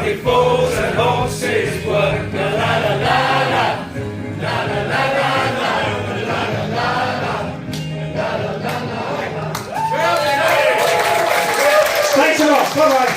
only fools and horses work. La la la la la. La la la la la. La la la la. La la la la. Thanks a lot. Bye-bye.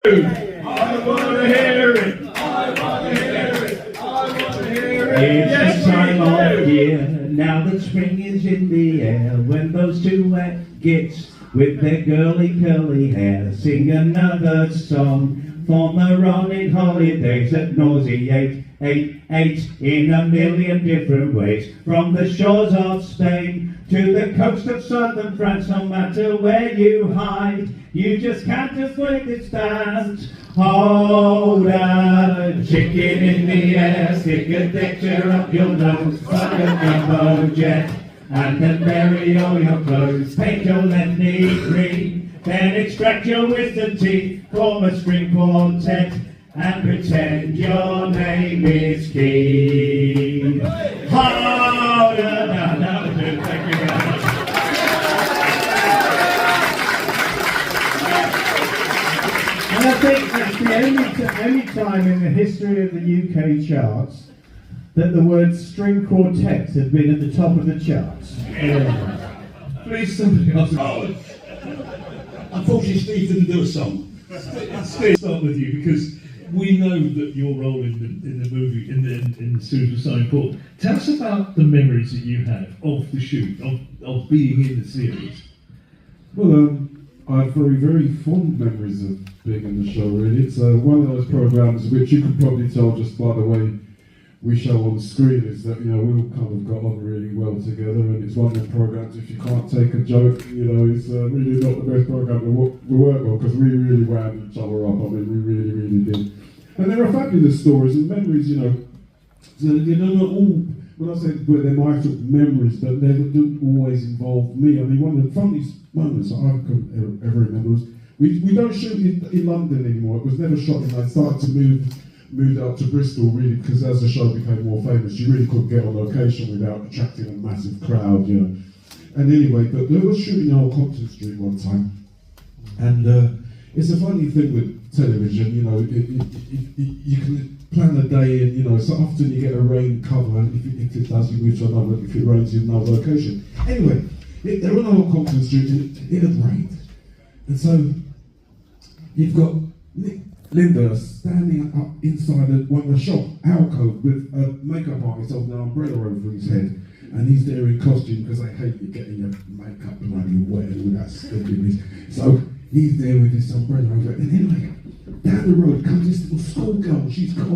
I want to hear it. I want to hear it. I want to hear it. It's the time of year, now that spring is in the air, when those two wet gits with their girly curly hair sing another song for the rolling holidays that nauseate, eight in a million different ways, from the shores of Spain to the coast of southern France. No matter where you hide, you just can't avoid this dance. Hold a chicken in the air, stick a picture up your nose, fuck a jumbo jet, and then bury all your clothes. Paint your left knee green, then extract your wisdom teeth, form a string quartet, and pretend your name is Keith. Hold a... No, that was it. Thank you very much. And I think that's the only time in the history of the UK charts that the word string quartet had been at the top of the charts. Please, somebody else. Oh. Unfortunately, Steve didn't do a song. Steve, start with you because we know that your role in the movie, in the series was so important. Tell us about the memories that you have of the shoot, of being in the series. Well, I have very fond memories of being in the show, really. It's one of those programmes which you can probably tell just by the way we show on screen is that, we all kind of got on really well together, and it's one of the programmes, if you can't take a joke, it's really not the best programme to work on, because we really wound each other up. I mean, we really did. And there are fabulous stories and memories, so, not all, when I say but they're my sort of memories, but they don't always involve me. I mean, one of the funniest moments that I can ever remember was, we don't shoot in London anymore. It was never shot in. I started to move out to Bristol, really, because as the show became more famous, you really couldn't get on location without attracting a massive crowd, And anyway, but there was shooting on Compton Street one time, and it's a funny thing with television, you can plan a day and, so often you get a rain cover, and if it does, you move to another, if it rains, you another location. Anyway, they were on Compton Street and it had rained. And so, you've got Linda standing up inside one of the shop alcove with a makeup artist holding an umbrella over his head, and he's there in costume because they hate you getting your makeup bloody wet with that stinkiness. So he's there with his umbrella over it, and anyway, down the road comes this little schoolgirl. She's got a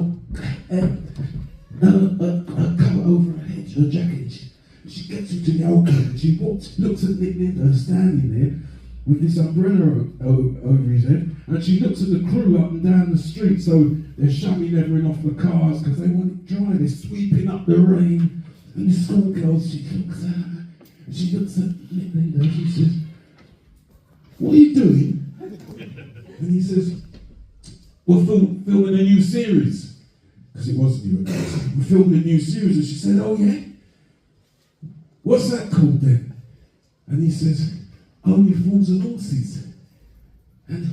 coat over her head, her jacket. She gets into the alcove and she looks at Linda standing there with this umbrella over his head, and she looks at the crew up and down the street, so they're shoving everything off the cars because they want it dry. They're sweeping up the rain, and the schoolgirl, she looks at her, and she looks at Linda, and she says, "What are you doing?" And he says, "We're filming a new series," because it was new. "We're filming a new series," and she said, "Oh yeah? What's that called then?" And he says, "Only Fools and Horses." And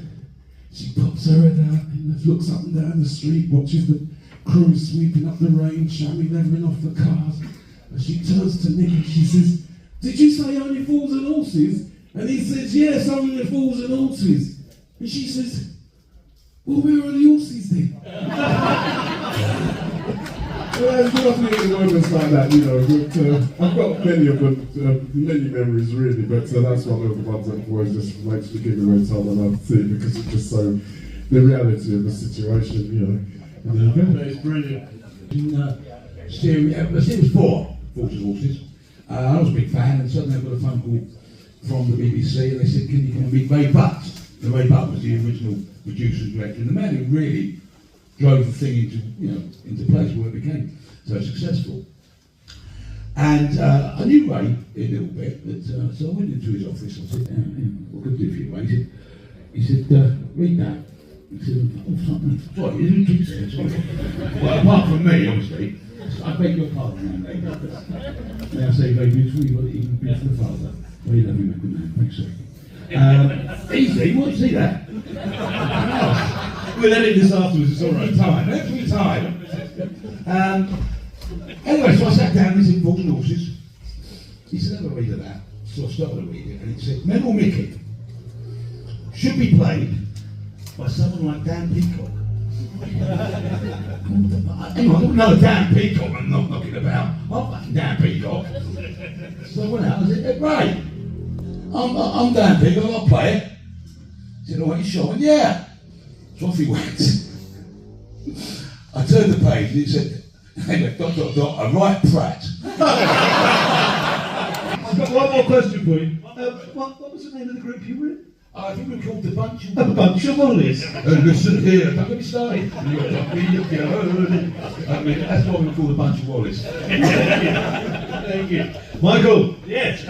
she pops her head out and looks up and down the street, watches the crew sweeping up the rain, shoving everything off the cars. And she turns to Nick and she says, "Did you say Only Fools and Horses?" And he says, "Yes, Only Fools and Horses." And she says, "Well, where are the horses then?" Well, there's nothing moments like that, but I've got many of them, many memories really, but that's one of the ones that always just makes me giggle every time when I see it, because it's just so, the reality of the situation, It's brilliant. Series 4, Fools and Horses. I was a big fan, and suddenly I got a phone call from the BBC, and they said, "Can you come and meet Ray Butt?" And Ray Butt was the original producer and director, and the man who really drove the thing into place where it became so successful. And I knew Ray a little bit, but so I went into his office and said, "What can I do for you, Ray?" He said, "Read that." He said, "Oh, something. Sorry, you didn't keep saying sorry." Well, apart from me, obviously. I beg your pardon, man. May I say very beautiful, but even beautiful father. Very lovely, good man. Thanks, sir. Easy, you want to see that? We'll edit this afterwards, it's all right. Every time. Anyway, so I sat down, this in Fools and Horses. He said, have a read of that. So I started to read it, and it said, Mel Mickey should be played by someone like Dan Peacock. Hang on, no, Dan Peacock, I'm not knocking about. I'm fucking Dan Peacock. So I went out and said, hey, right, I'm Dan Peacock, I'll play it. He said, oh, you sure? I went, yeah. So off he went. I turned the page and it said, hey, ... a right prat. I've got one more question for you. What was the name of the group you were in? I think we're called the Bunch of A Bunch of Wollies. listen here, don't get me started. I mean, that's why we're called the Bunch of Wallies. Thank you. Michael. Yes,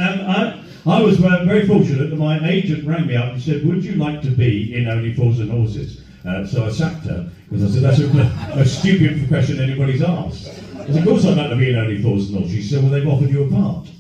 I was very fortunate that my agent rang me up and said, would you like to be in Only Fools and Horses? So I sacked her, because I said, that's a stupid question anybody's asked. I said, of course I'd like to be in Only Fools and Horses. She said, well, they've offered you a part.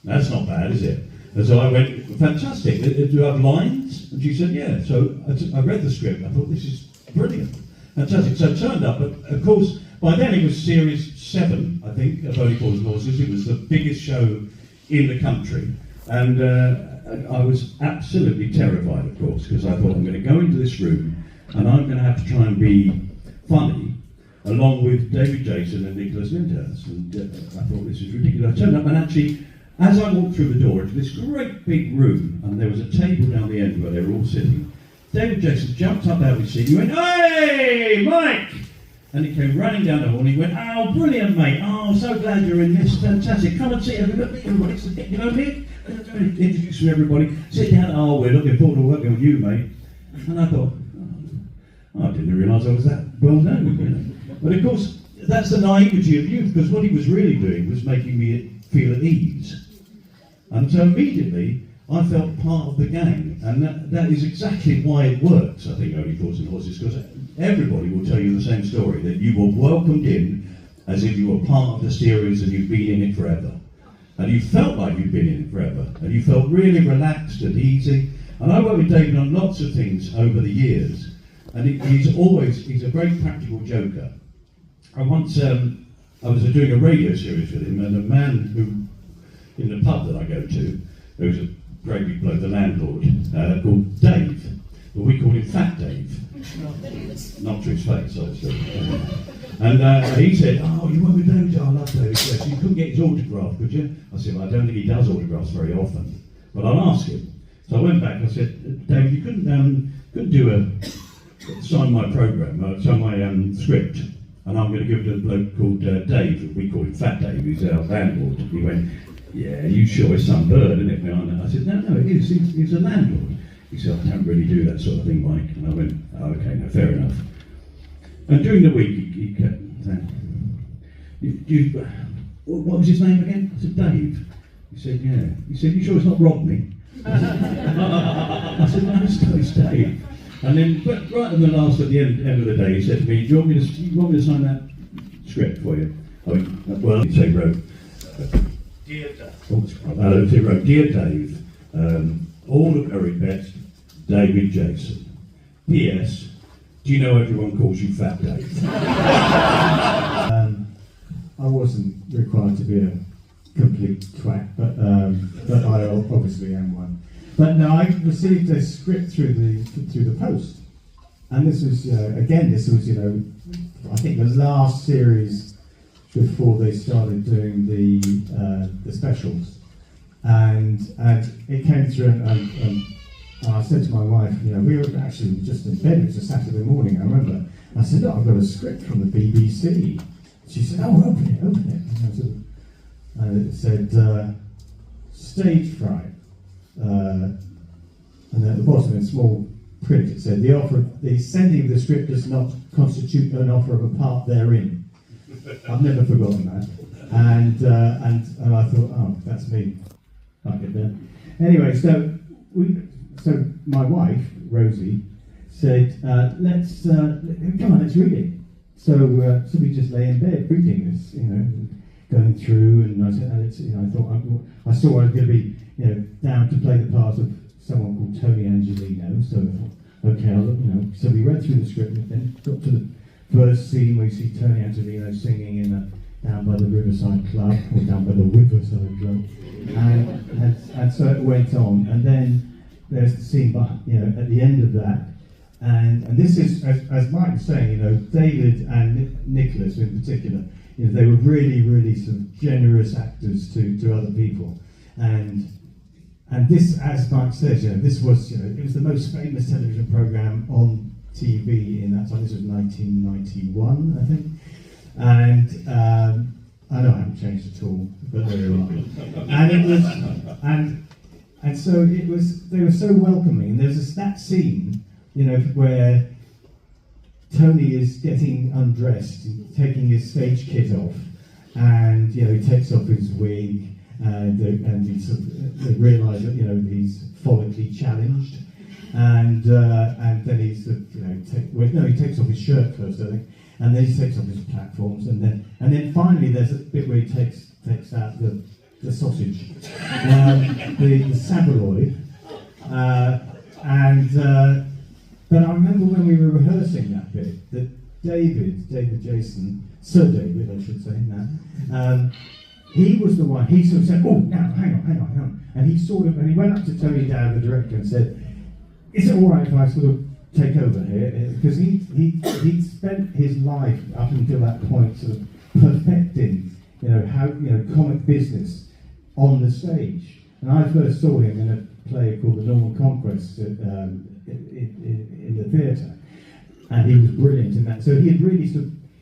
That's not bad, is it? And so I went, fantastic, do you have lines? And she said, yeah. So I read the script, I thought, this is brilliant, fantastic. So I turned up, but of course, by then it was series 7, I think, of Only Fools and Horses. It was the biggest show in the country. And I was absolutely terrified, of course, because I thought, I'm going to go into this room and I'm going to have to try and be funny, along with David Jason and Nicholas Lyndhurst. And I thought, this is ridiculous. I turned up and actually, as I walked through the door into this great big room, and there was a table down the end where they were all sitting, David Jason jumped up out of his seat, he went, hey, Mike! And he came running down the hall and he went, oh, brilliant, mate. Oh, so glad you're in this. Fantastic. Come and sit. Everybody, you know me? Introduce to everybody. Sit down. Oh, we're looking forward to working with you, mate. And I thought, oh, I didn't realise I was that well known. You know? But of course, that's the naivety of youth, because what he was really doing was making me feel at ease. And so immediately, I felt part of the gang. And that is exactly why it works, I think, Only Fools and Horses, because everybody will tell you the same story, that you were welcomed in as if you were part of the series and you've been in it forever. And you felt like you'd been in it forever. And you felt really relaxed and easy. And I worked with David on lots of things over the years. And he's a very practical joker. And once I was doing a radio series with him, and a man who, in the pub that I go to, who's a great big bloke, the landlord, called Dave. Well, we call him Fat Dave. Not to his face, obviously. And he said, oh, you work with David? Oh, I love David. Yes. You couldn't get his autograph, could you? I said, well, I don't think he does autographs very often, but I'll ask him. So I went back and I said, David, you couldn't sign my programme, sign my script, and I'm going to give it to a bloke called Dave. We call him Fat Dave, who's our landlord. He went, yeah, you sure it's some bird, isn't it? I said, no, it is. He's a landlord. He said, I don't really do that sort of thing, Mike. And I went, oh, okay, no, fair enough. And during the week, he kept saying, what was his name again? I said, Dave. He said, yeah. He said, you sure it's not Rodney? I said, no, it's Dave. And then, but right at the last, at the end of the day, he said to me, do you want me to sign that script for you? I went, well, he wrote, Dear Dave, all the very best, David Jason. P.S. Do you know everyone calls you Fat Dave? I wasn't required to be a complete twat, but I obviously am one. But no, I received a script through the post, and this was I think the last series before they started doing the specials, and it came through, and I said to my wife, we were actually just in bed. It was a Saturday morning, I remember. I said, look, I've got a script from the BBC. She said, oh, open it. And it said, stage fright. And at the bottom in small print it said, the sending of the script does not constitute an offer of a part therein. I've never forgotten that. And I thought, oh, that's me. I'll get there. Anyway, so my wife, Rosie, said, come on, let's read it. So we just lay in bed reading this, going through, and I said, I thought I saw I was going to be, down to play the part of someone called Tony Angelino. So I thought, okay, So we read through the script, and then got to the first scene where you see Tony Angelino singing down by the Riverside Club, or down by the Riverside Club, and so it went on, and then there's the scene, at the end of that. And this is, as Mike was saying, David and Nicholas in particular, they were really, really sort of generous actors to other people. And this, as Mike says, this was, it was the most famous television program on TV in that time. This was 1991, I think. And I know I haven't changed at all, but there you are. And it was, and so it was. They were so welcoming. And there's that scene, where Tony is getting undressed, taking his stage kit off, and he takes off his wig, and they realise that he's follically challenged, and then he's he takes off his shirt first, I think, and then he takes off his platforms, and then finally there's a bit where he takes out the sausage, the sabaloid, But I remember when we were rehearsing that bit, that Sir David, I should say now, he was the one, he sort of said, oh, now, hang on. And he went up to Tony Dowd, the director, and said, is it all right if I sort of take over here? Because he'd spent his life up until that point sort of perfecting, how, comic business on the stage. And I first saw him in a play called The Normal Conquest in the theatre, and he was brilliant in that. So he had really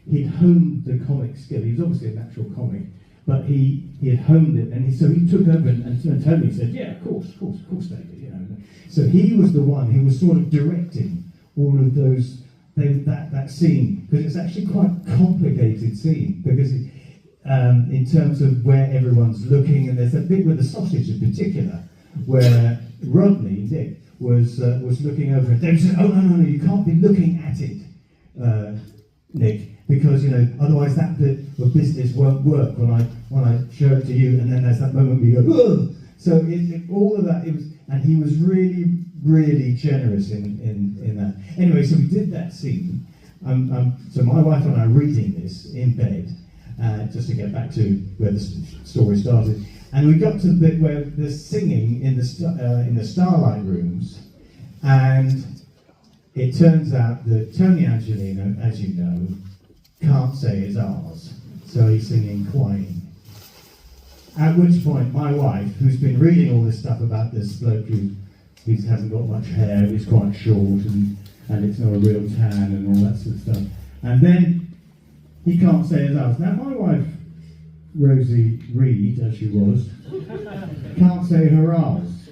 he'd honed the comic skill. He was obviously a natural comic, but he had honed it, and so he took over, and Tony said, yeah, of course, David, So he was the one who was sort of directing all of those, that scene, because it's actually quite a complicated scene, because in terms of where everyone's looking, and there's that bit with the sausage in particular, where Rodney, Dick, was looking over, and David said, oh, no, you can't be looking at it, Nick, because, otherwise that bit of business won't work when I show it to you, and then there's that moment where you go, ugh! So all of that, and he was really, really generous in that. Anyway, so we did that scene, so my wife and I are reading this in bed, just to get back to where the story started. And we got to the bit where there's singing in the Starlight Rooms, and it turns out that Tony Angelino, as you know, can't say his R's, so he's singing crying. At which point, my wife, who's been reading all this stuff about this bloke who hasn't got much hair, he's quite short, and it's not a real tan, and all that sort of stuff, and then he can't say his R's. Now, my wife, Rosie Reed, as she was, can't say her R's.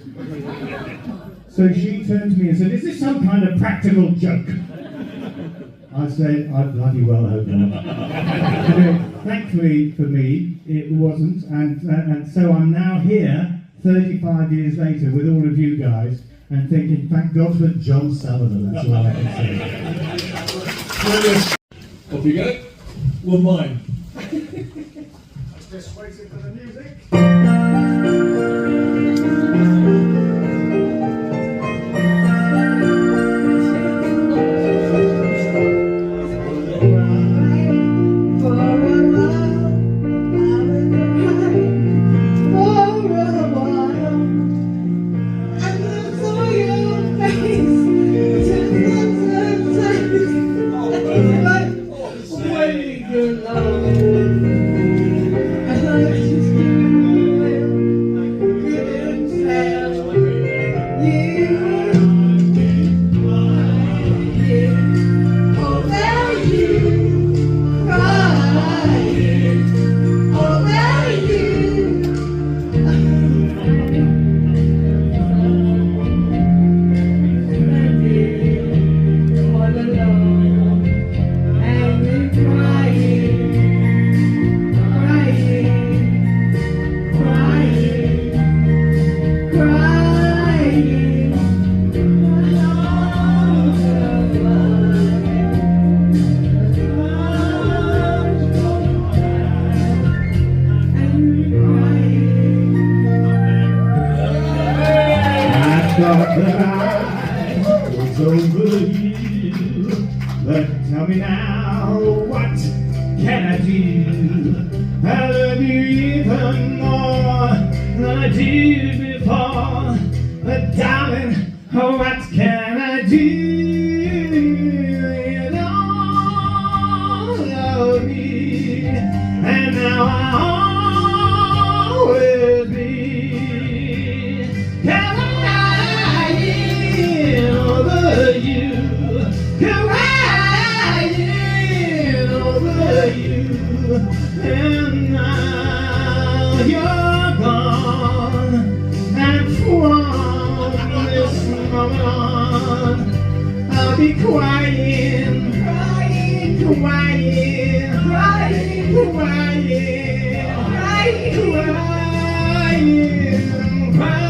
So she turned to me and said, is this some kind of practical joke? I said, I bloody well hope not. Thankfully for me, it wasn't, and so I'm now here, 35 years later, with all of you guys, and thinking, thank God for John Sullivan, that's all I can say. Off you go. Well, mine. Just waiting for the music. Good love. I just give you thought that I was over you, but tell me now, what can I do? I love you even more than I did before, but darling, what can I do? You don't love me, and now I always be. Crying over you, crying over you, and now you're gone, and from this moment on, I'll be crying, crying, crying, crying, crying, crying, crying, crying.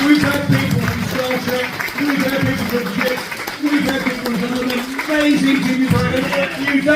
We've had people from Star Trek, we've had people from Kiss, we've had people from an amazing TV program.